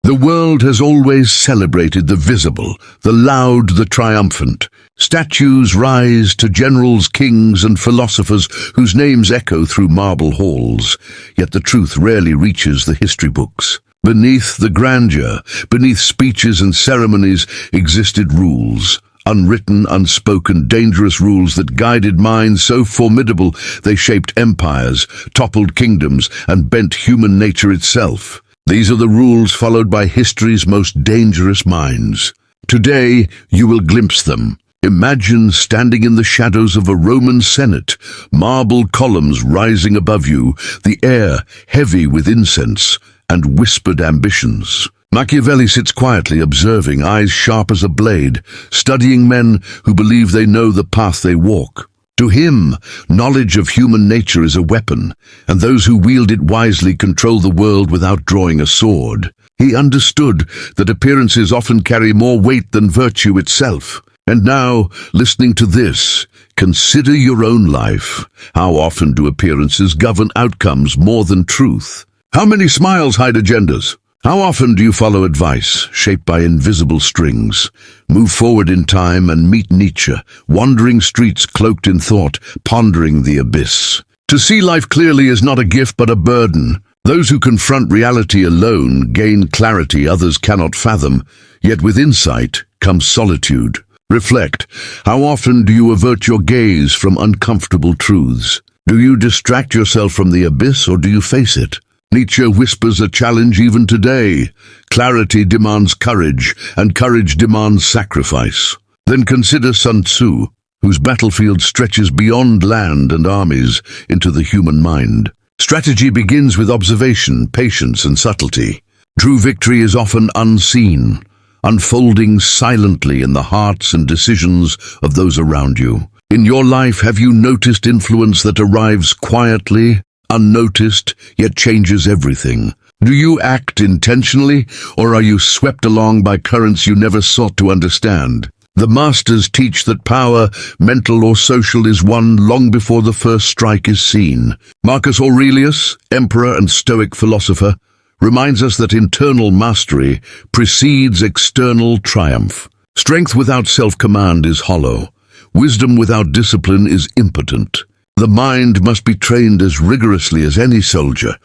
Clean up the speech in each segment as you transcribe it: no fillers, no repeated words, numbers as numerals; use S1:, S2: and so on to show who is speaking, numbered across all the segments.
S1: The world has always celebrated the visible, the loud, the triumphant. Statues rise to generals, kings, and philosophers whose names echo through marble halls, yet the truth rarely reaches the history books. Beneath the grandeur, beneath speeches and ceremonies, existed rules. Unwritten, unspoken, dangerous rules that guided minds so formidable they shaped empires, toppled kingdoms, and bent human nature itself. These are the rules followed by history's most dangerous minds. Today, you will glimpse them. Imagine standing in the shadows of a Roman Senate, marble columns rising above you, the air heavy with incense and whispered ambitions. Machiavelli sits quietly observing, eyes sharp as a blade, studying men who believe they know the path they walk. To him, knowledge of human nature is a weapon, and those who wield it wisely control the world without drawing a sword. He understood that appearances often carry more weight than virtue itself. And now, listening to this, consider your own life. How often do appearances govern outcomes more than truth? How many smiles hide agendas? How often do you follow advice, shaped by invisible strings? Move forward in time and meet Nietzsche, wandering streets cloaked in thought, pondering the abyss. To see life clearly is not a gift but a burden. Those who confront reality alone gain clarity others cannot fathom, yet with insight comes solitude. Reflect. How often do you avert your gaze from uncomfortable truths? Do you distract yourself from the abyss, or do you face it? Nietzsche whispers a challenge even today. Clarity demands courage, and courage demands sacrifice. Then consider Sun Tzu, whose battlefield stretches beyond land and armies into the human mind. Strategy begins with observation, patience, and subtlety. True victory is often unseen, unfolding silently in the hearts and decisions of those around you. In your life, have you noticed influence that arrives quietly, unnoticed, yet changes everything? Do you act intentionally, or are you swept along by currents you never sought to understand? The masters teach that power, mental or social, is won long before the first strike is seen. Marcus Aurelius, emperor and Stoic philosopher, reminds us that internal mastery precedes external triumph. Strength without self-command is hollow. Wisdom without discipline is impotent. The mind must be trained as rigorously as any soldier,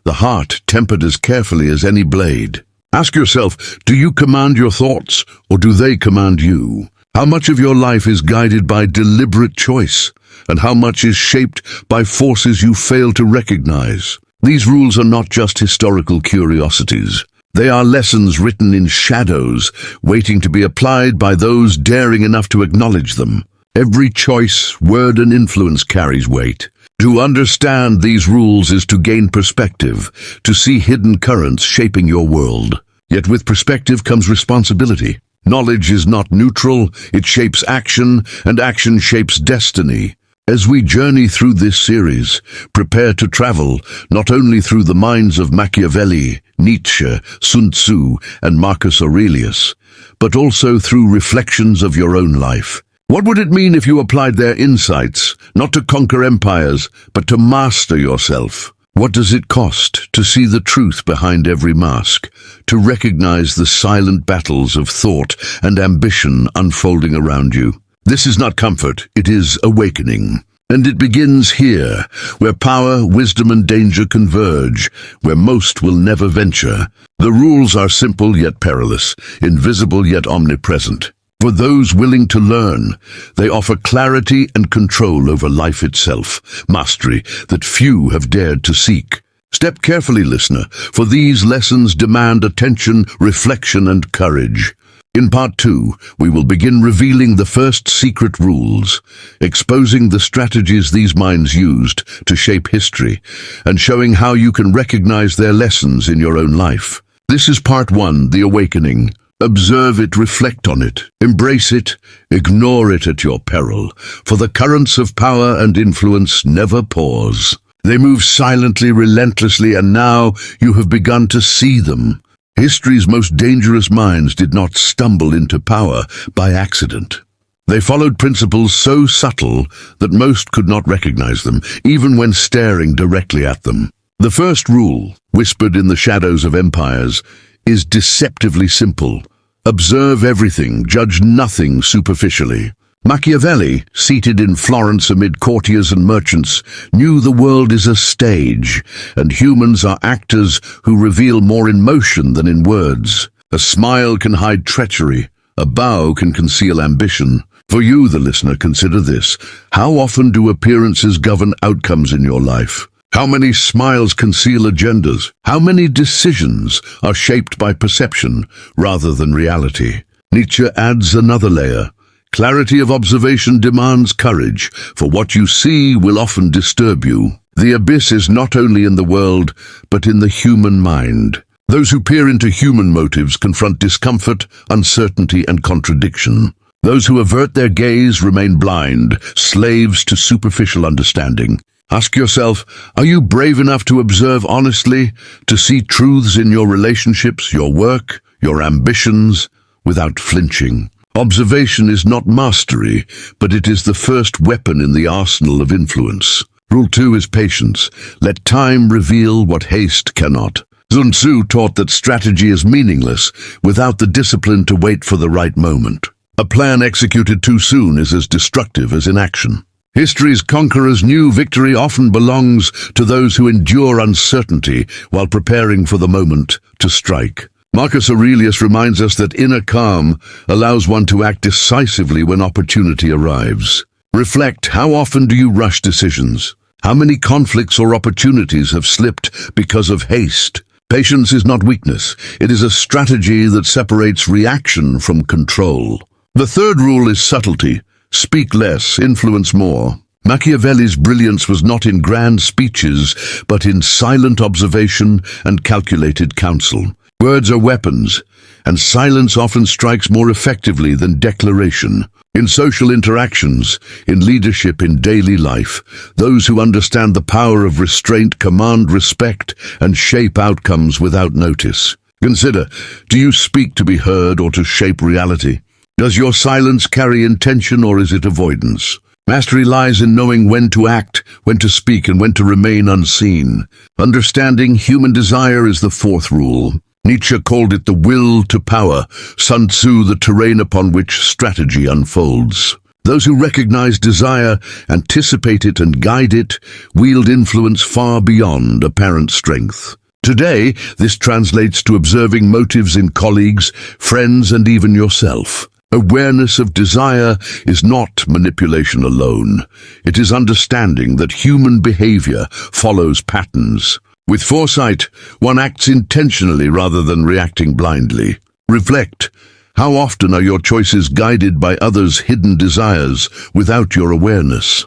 S1: the heart tempered as carefully as any blade. Ask yourself, do you command your thoughts, or do they command you? How much of your life is guided by deliberate choice, and how much is shaped by forces you fail to recognize? These rules are not just historical curiosities. They are lessons written in shadows, waiting to be applied by those daring enough to acknowledge them. Every choice, word, and influence carries weight. To understand these rules is to gain perspective, to see hidden currents shaping your world. Yet with perspective comes responsibility. Knowledge is not neutral, it shapes action, and action shapes destiny. As we journey through this series, prepare to travel not only through the minds of Machiavelli, Nietzsche, Sun Tzu, and Marcus Aurelius, but also through reflections of your own life. What would it mean if you applied their insights, not to conquer empires, but to master yourself? What does it cost to see the truth behind every mask, to recognize the silent battles of thought and ambition unfolding around you? This is not comfort, it is awakening. And it begins here, where power, wisdom, and danger converge, where most will never venture. The rules are simple yet perilous, invisible yet omnipresent. For those willing to learn, they offer clarity and control over life itself, mastery that few have dared to seek. Step carefully, listener, for these lessons demand attention, reflection, and courage. In Part 2, we will begin revealing the first secret rules, exposing the strategies these minds used to shape history, and showing how you can recognize their lessons in your own life. This is Part 1, The Awakening. Observe it, reflect on it, embrace it, ignore it at your peril, for the currents of power and influence never pause. They move silently, relentlessly, and now you have begun to see them. History's most dangerous minds did not stumble into power by accident. They followed principles so subtle that most could not recognize them, even when staring directly at them. The first rule, whispered in the shadows of empires, is deceptively simple. Observe everything, judge nothing superficially. Machiavelli, seated in Florence amid courtiers and merchants, knew the world is a stage, and humans are actors who reveal more in motion than in words. A smile can hide treachery, a bow can conceal ambition. For you, the listener, consider this. How often do appearances govern outcomes in your life? How many smiles conceal agendas? How many decisions are shaped by perception rather than reality? Nietzsche adds another layer. Clarity of observation demands courage, for what you see will often disturb you. The abyss is not only in the world, but in the human mind. Those who peer into human motives confront discomfort, uncertainty, and contradiction. Those who avert their gaze remain blind, slaves to superficial understanding. Ask yourself, are you brave enough to observe honestly, to see truths in your relationships, your work, your ambitions, without flinching? Observation is not mastery, but it is the first weapon in the arsenal of influence. Rule 2 is patience. Let time reveal what haste cannot. Sun Tzu taught that strategy is meaningless without the discipline to wait for the right moment. A plan executed too soon is as destructive as inaction. History's conquerors knew victory often belongs to those who endure uncertainty while preparing for the moment to strike. Marcus Aurelius reminds us that inner calm allows one to act decisively when opportunity arrives. Reflect, how often do you rush decisions? How many conflicts or opportunities have slipped because of haste? Patience is not weakness. It is a strategy that separates reaction from control. The third rule is subtlety. Speak less, influence more. Machiavelli's brilliance was not in grand speeches, but in silent observation and calculated counsel. Words are weapons, and silence often strikes more effectively than declaration. In social interactions, in leadership, in daily life, those who understand the power of restraint command respect and shape outcomes without notice. Consider, do you speak to be heard or to shape reality? Does your silence carry intention or is it avoidance? Mastery lies in knowing when to act, when to speak, and when to remain unseen. Understanding human desire is the fourth rule. Nietzsche called it the will to power, Sun Tzu the terrain upon which strategy unfolds. Those who recognize desire, anticipate it, and guide it, wield influence far beyond apparent strength. Today, this translates to observing motives in colleagues, friends, and even yourself. Awareness of desire is not manipulation alone. It is understanding that human behavior follows patterns. With foresight, one acts intentionally rather than reacting blindly. Reflect. How often are your choices guided by others' hidden desires without your awareness?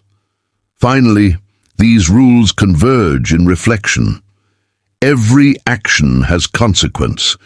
S1: Finally, these rules converge in reflection. Every action has consequence.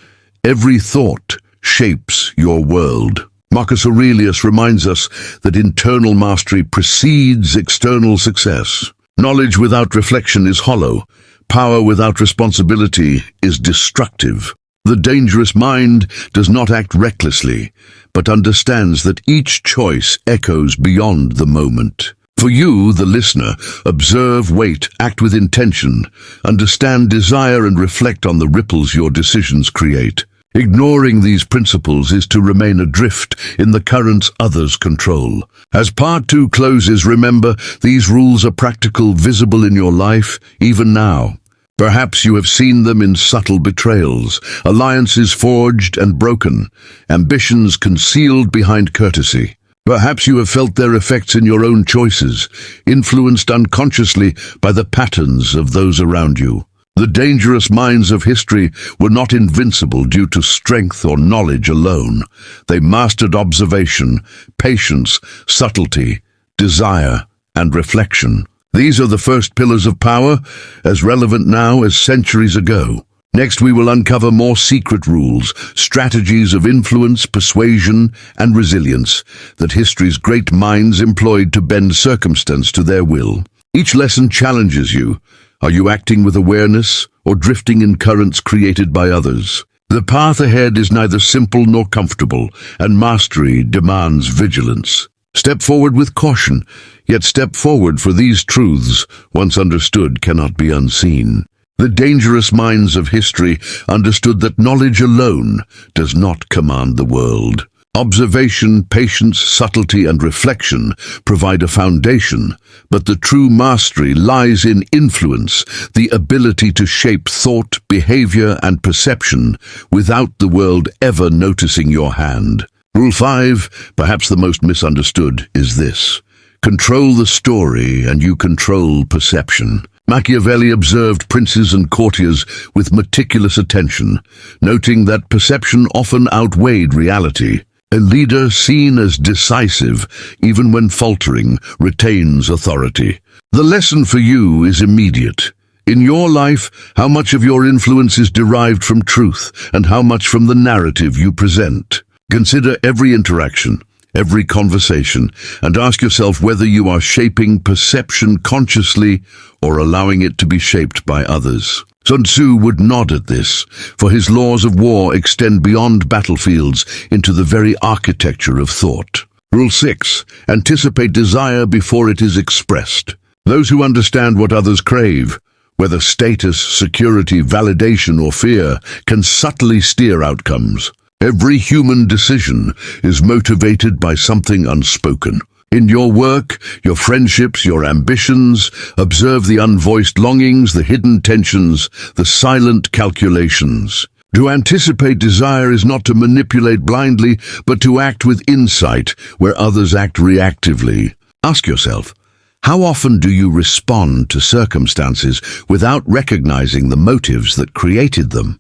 S1: Every thought shapes your world. Marcus Aurelius reminds us that internal mastery precedes external success. Knowledge without reflection is hollow. Power without responsibility is destructive. The dangerous mind does not act recklessly, but understands that each choice echoes beyond the moment. For you, the listener, observe, wait, act with intention, understand desire, and reflect on the ripples your decisions create. Ignoring these principles is to remain adrift in the currents others control. As part 2 closes, remember, these rules are practical, visible in your life, even now. Perhaps you have seen them in subtle betrayals, alliances forged and broken, ambitions concealed behind courtesy. Perhaps you have felt their effects in your own choices, influenced unconsciously by the patterns of those around you. The dangerous minds of history were not invincible due to strength or knowledge alone. They mastered observation, patience, subtlety, desire, and reflection. These are the first pillars of power, as relevant now as centuries ago. Next, we will uncover more secret rules, strategies of influence, persuasion, and resilience that history's great minds employed to bend circumstance to their will. Each lesson challenges you. Are you acting with awareness or drifting in currents created by others? The path ahead is neither simple nor comfortable, and mastery demands vigilance. Step forward with caution, yet step forward, for these truths, once understood, cannot be unseen. The dangerous minds of history understood that knowledge alone does not command the world. Observation, patience, subtlety, and reflection provide a foundation, but the true mastery lies in influence, the ability to shape thought, behavior, and perception without the world ever noticing your hand. Rule 5, perhaps the most misunderstood, is this: control the story and you control perception. Machiavelli observed princes and courtiers with meticulous attention, noting that perception often outweighed reality. A leader seen as decisive, even when faltering, retains authority. The lesson for you is immediate. In your life, how much of your influence is derived from truth and how much from the narrative you present? Consider every interaction, every conversation, and ask yourself whether you are shaping perception consciously or allowing it to be shaped by others. Sun Tzu would nod at this, for his laws of war extend beyond battlefields into the very architecture of thought. Rule 6. Anticipate desire before it is expressed. Those who understand what others crave, whether status, security, validation, or fear, can subtly steer outcomes. Every human decision is motivated by something unspoken. In your work, your friendships, your ambitions, observe the unvoiced longings, the hidden tensions, the silent calculations. To anticipate desire is not to manipulate blindly, but to act with insight where others act reactively. Ask yourself, how often do you respond to circumstances without recognizing the motives that created them?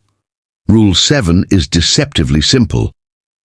S1: Rule 7 is deceptively simple.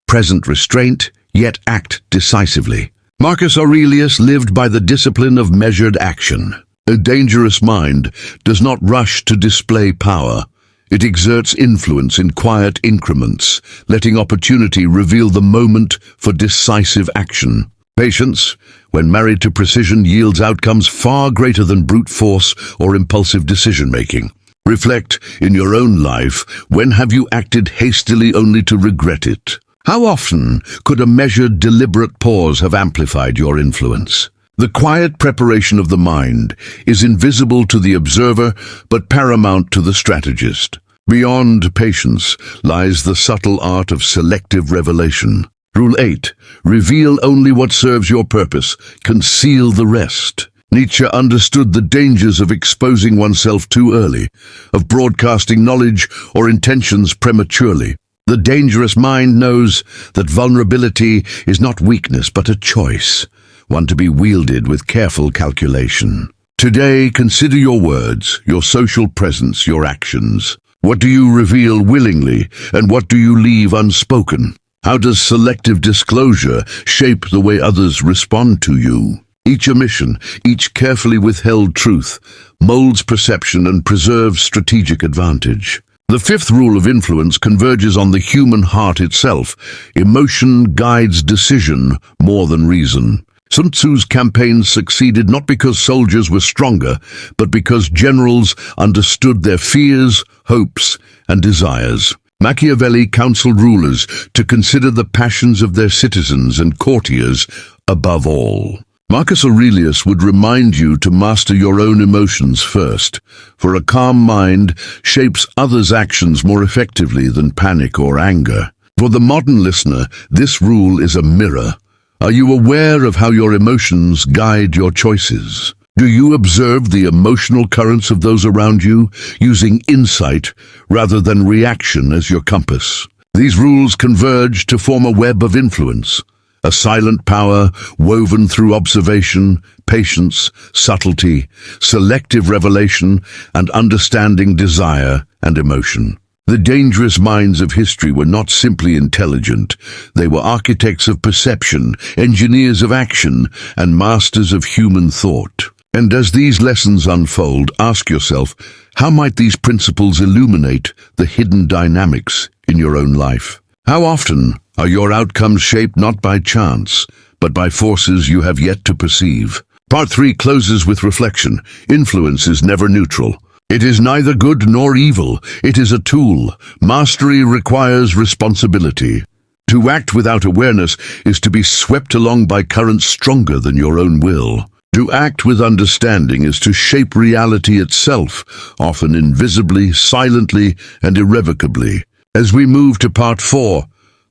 S1: Present restraint, yet act decisively. Marcus Aurelius lived by the discipline of measured action. A dangerous mind does not rush to display power. It exerts influence in quiet increments, letting opportunity reveal the moment for decisive action. Patience, when married to precision, yields outcomes far greater than brute force or impulsive decision-making. Reflect in your own life, when have you acted hastily only to regret it? How often could a measured, deliberate pause have amplified your influence? The quiet preparation of the mind is invisible to the observer, but paramount to the strategist. Beyond patience lies the subtle art of selective revelation. Rule 8. Reveal only what serves your purpose. Conceal the rest. Nietzsche understood the dangers of exposing oneself too early, of broadcasting knowledge or intentions prematurely. The dangerous mind knows that vulnerability is not weakness but a choice, one to be wielded with careful calculation. Today, consider your words, your social presence, your actions. What do you reveal willingly, and what do you leave unspoken? How does selective disclosure shape the way others respond to you? Each omission, each carefully withheld truth, molds perception and preserves strategic advantage. The fifth rule of influence converges on the human heart itself. Emotion guides decision more than reason. Sun Tzu's campaigns succeeded not because soldiers were stronger, but because generals understood their fears, hopes, and desires. Machiavelli counseled rulers to consider the passions of their citizens and courtiers above all. Marcus Aurelius would remind you to master your own emotions first, for a calm mind shapes others' actions more effectively than panic or anger. For the modern listener, this rule is a mirror. Are you aware of how your emotions guide your choices? Do you observe the emotional currents of those around you, using insight rather than reaction as your compass? These rules converge to form a web of influence. A silent power woven through observation, patience, subtlety, selective revelation, and understanding desire and emotion. The dangerous minds of history were not simply intelligent. They were architects of perception, engineers of action, and masters of human thought. And as these lessons unfold, ask yourself, how might these principles illuminate the hidden dynamics in your own life? How often are your outcomes shaped not by chance, but by forces you have yet to perceive? Part 3 closes with reflection. Influence is never neutral. It is neither good nor evil. It is a tool. Mastery requires responsibility. To act without awareness is to be swept along by currents stronger than your own will. To act with understanding is to shape reality itself, often invisibly, silently, and irrevocably. As we move to part 4,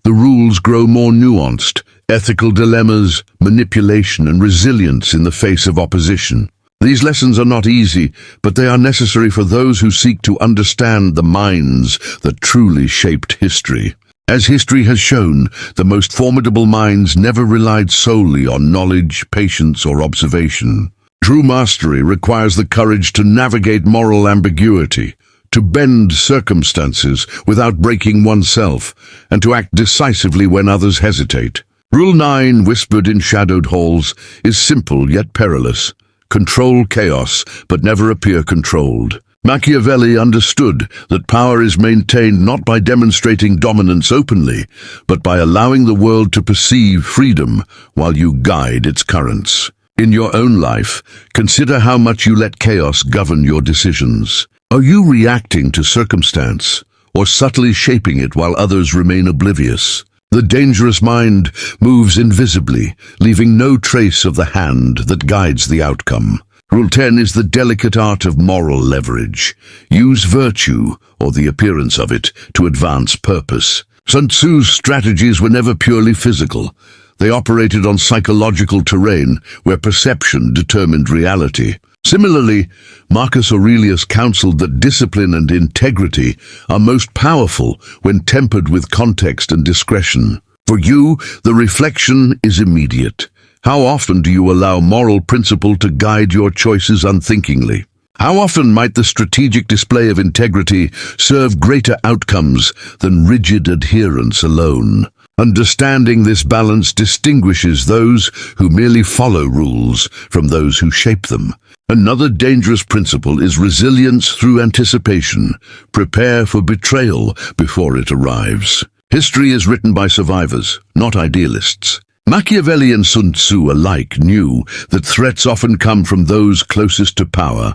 S1: the rules grow more nuanced: ethical dilemmas, manipulation, and resilience in the face of opposition. These lessons are not easy, but they are necessary for those who seek to understand the minds that truly shaped history. As history has shown, the most formidable minds never relied solely on knowledge, patience, or observation. True mastery requires the courage to navigate moral ambiguity, to bend circumstances without breaking oneself, and to act decisively when others hesitate. Rule 9, whispered in shadowed halls, is simple yet perilous. Control chaos, but never appear controlled. Machiavelli understood that power is maintained not by demonstrating dominance openly, but by allowing the world to perceive freedom while you guide its currents. In your own life, consider how much you let chaos govern your decisions. Are you reacting to circumstance, or subtly shaping it while others remain oblivious? The dangerous mind moves invisibly, leaving no trace of the hand that guides the outcome. Rule 10 is the delicate art of moral leverage. Use virtue, or the appearance of it, to advance purpose. Sun Tzu's strategies were never purely physical. They operated on psychological terrain, where perception determined reality. Similarly, Marcus Aurelius counseled that discipline and integrity are most powerful when tempered with context and discretion. For you, the reflection is immediate. How often do you allow moral principle to guide your choices unthinkingly? How often might the strategic display of integrity serve greater outcomes than rigid adherence alone? Understanding this balance distinguishes those who merely follow rules from those who shape them. Another dangerous principle is resilience through anticipation. Prepare for betrayal before it arrives. History is written by survivors, not idealists. Machiavelli and Sun Tzu alike knew that threats often come from those closest to power: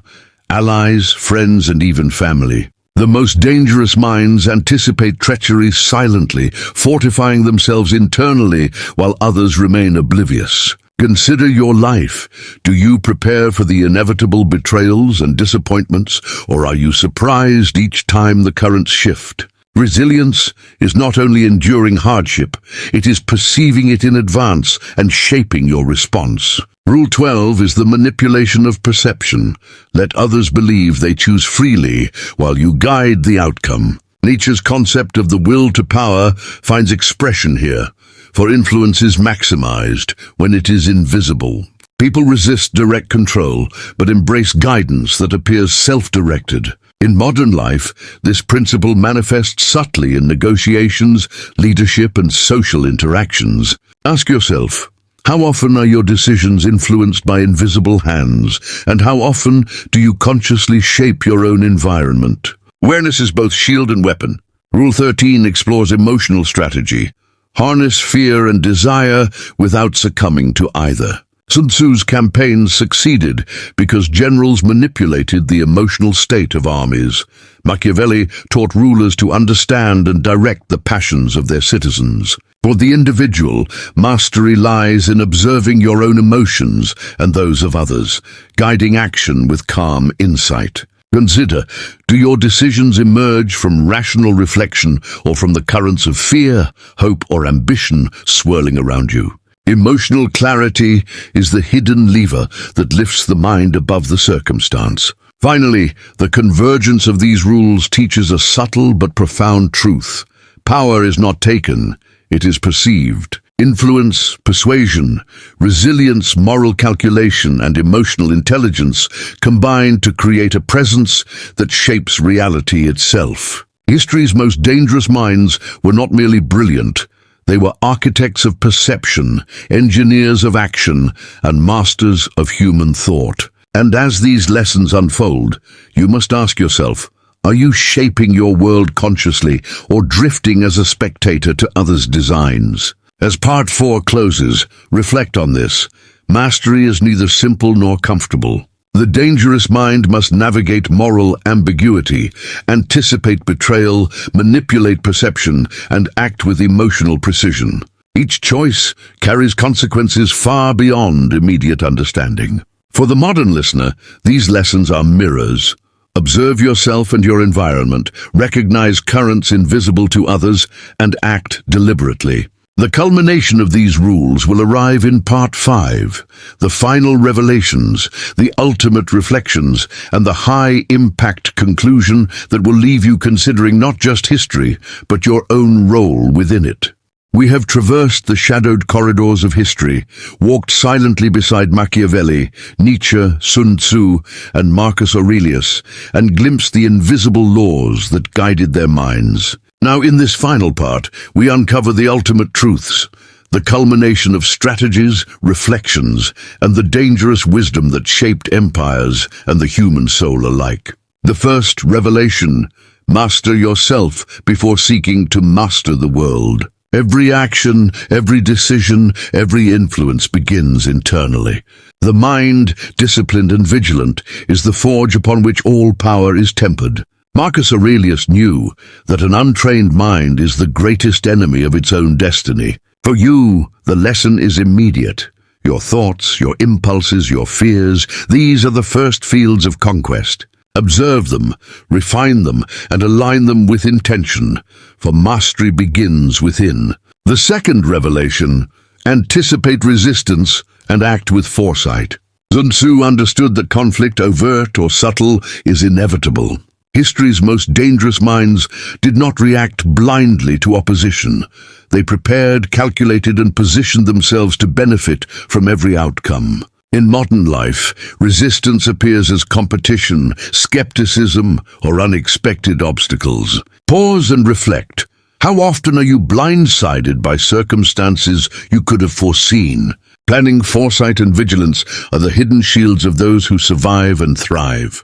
S1: allies, friends, and even family. The most dangerous minds anticipate treachery silently, fortifying themselves internally while others remain oblivious. Consider your life. Do you prepare for the inevitable betrayals and disappointments, or are you surprised each time the currents shift? Resilience is not only enduring hardship, it is perceiving it in advance and shaping your response. Rule 12 is the manipulation of perception. Let others believe they choose freely while you guide the outcome. Nietzsche's concept of the will to power finds expression here, for influence is maximized when it is invisible. People resist direct control, but embrace guidance that appears self-directed. In modern life, this principle manifests subtly in negotiations, leadership, and social interactions. Ask yourself, how often are your decisions influenced by invisible hands, and how often do you consciously shape your own environment? Awareness is both shield and weapon. Rule 13 explores emotional strategy. Harness fear and desire without succumbing to either. Sun Tzu's campaigns succeeded because generals manipulated the emotional state of armies. Machiavelli taught rulers to understand and direct the passions of their citizens. For the individual, mastery lies in observing your own emotions and those of others, guiding action with calm insight. Consider, do your decisions emerge from rational reflection or from the currents of fear, hope, or ambition swirling around you? Emotional clarity is the hidden lever that lifts the mind above the circumstance. Finally, the convergence of these rules teaches a subtle but profound truth. Power is not taken, it is perceived. Influence, persuasion, resilience, moral calculation, and emotional intelligence combine to create a presence that shapes reality itself. History's most dangerous minds were not merely brilliant. They were architects of perception, engineers of action, and masters of human thought. And as these lessons unfold, you must ask yourself, are you shaping your world consciously or drifting as a spectator to others' designs? As part 4 closes, reflect on this. Mastery is neither simple nor comfortable. The dangerous mind must navigate moral ambiguity, anticipate betrayal, manipulate perception, and act with emotional precision. Each choice carries consequences far beyond immediate understanding. For the modern listener, these lessons are mirrors. Observe yourself and your environment, recognize currents invisible to others, and act deliberately. The culmination of these rules will arrive in Part 5, the final revelations, the ultimate reflections, and the high-impact conclusion that will leave you considering not just history, but your own role within it. We have traversed the shadowed corridors of history, walked silently beside Machiavelli, Nietzsche, Sun Tzu, and Marcus Aurelius, and glimpsed the invisible laws that guided their minds. Now, in this final part, we uncover the ultimate truths, the culmination of strategies, reflections, and the dangerous wisdom that shaped empires and the human soul alike. The first revelation: master yourself before seeking to master the world. Every action, every decision, every influence begins internally. The mind, disciplined and vigilant, is the forge upon which all power is tempered. Marcus Aurelius knew that an untrained mind is the greatest enemy of its own destiny. For you, the lesson is immediate. Your thoughts, your impulses, your fears, these are the first fields of conquest. Observe them, refine them, and align them with intention, for mastery begins within. The second revelation: anticipate resistance and act with foresight. Sun Tzu understood that conflict, overt or subtle, is inevitable. History's most dangerous minds did not react blindly to opposition. They prepared, calculated, and positioned themselves to benefit from every outcome. In modern life, resistance appears as competition, skepticism, or unexpected obstacles. Pause and reflect. How often are you blindsided by circumstances you could have foreseen? Planning, foresight, and vigilance are the hidden shields of those who survive and thrive.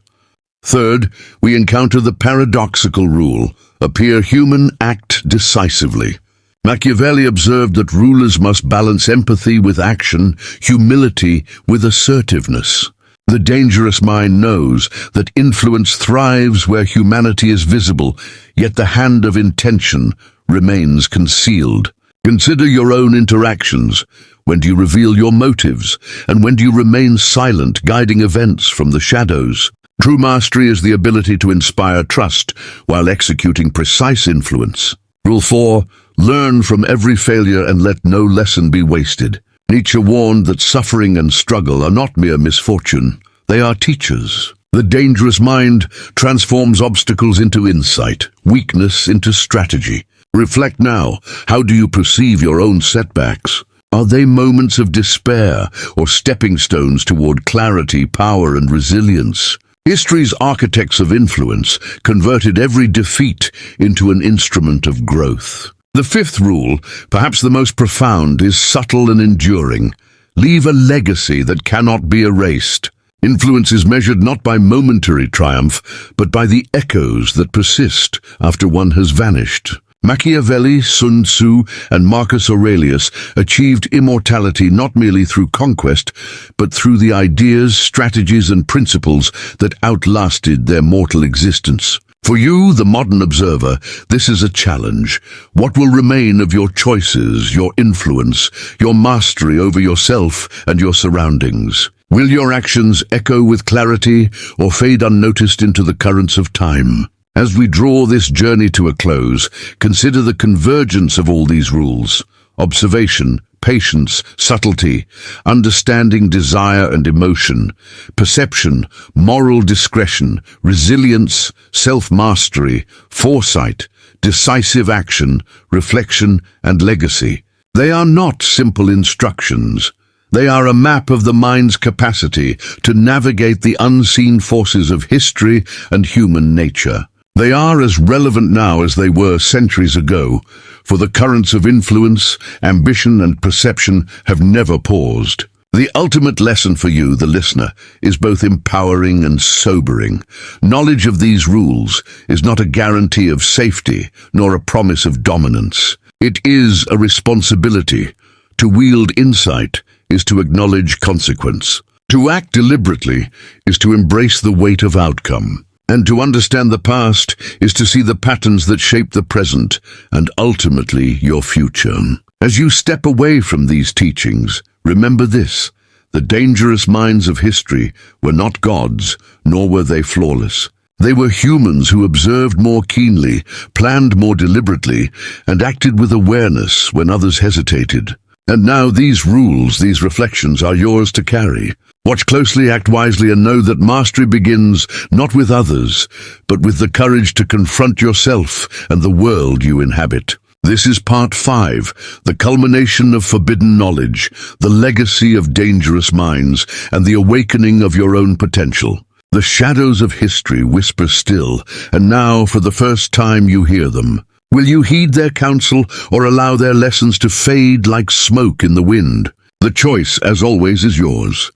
S1: Third, we encounter the paradoxical rule: appear human, act decisively. Machiavelli observed that rulers must balance empathy with action, humility with assertiveness. The dangerous mind knows that influence thrives where humanity is visible, yet the hand of intention remains concealed. Consider your own interactions. When do you reveal your motives? And when do you remain silent, guiding events from the shadows? True mastery is the ability to inspire trust while executing precise influence. Rule 4. Learn from every failure and let no lesson be wasted. Nietzsche warned that suffering and struggle are not mere misfortune. They are teachers. The dangerous mind transforms obstacles into insight, weakness into strategy. Reflect now. How do you perceive your own setbacks? Are they moments of despair or stepping stones toward clarity, power, and resilience? History's architects of influence converted every defeat into an instrument of growth. The fifth rule, perhaps the most profound, is subtle and enduring. Leave a legacy that cannot be erased. Influence is measured not by momentary triumph, but by the echoes that persist after one has vanished. Machiavelli, Sun Tzu, and Marcus Aurelius achieved immortality not merely through conquest, but through the ideas, strategies, and principles that outlasted their mortal existence. For you, the modern observer, this is a challenge. What will remain of your choices, your influence, your mastery over yourself and your surroundings? Will your actions echo with clarity or fade unnoticed into the currents of time? As we draw this journey to a close, consider the convergence of all these rules: observation, patience, subtlety, understanding desire and emotion, perception, moral discretion, resilience, self-mastery, foresight, decisive action, reflection, and legacy. They are not simple instructions. They are a map of the mind's capacity to navigate the unseen forces of history and human nature. They are as relevant now as they were centuries ago, for the currents of influence, ambition, and perception have never paused. The ultimate lesson for you, the listener, is both empowering and sobering. Knowledge of these rules is not a guarantee of safety, nor a promise of dominance. It is a responsibility. To wield insight is to acknowledge consequence. To act deliberately is to embrace the weight of outcome. And to understand the past is to see the patterns that shape the present and ultimately your future. As you step away from these teachings, remember this: The dangerous minds of history were not gods, nor were they flawless. They were humans who observed more keenly, planned more deliberately, and acted with awareness when others hesitated. And now these rules, these reflections are yours to carry. Watch closely, act wisely, and know that mastery begins not with others, but with the courage to confront yourself and the world you inhabit. This is part 5, the culmination of forbidden knowledge, the legacy of dangerous minds, and the awakening of your own potential. The shadows of history whisper still, and now for the first time you hear them. Will you heed their counsel or allow their lessons to fade like smoke in the wind? The choice, as always, is yours.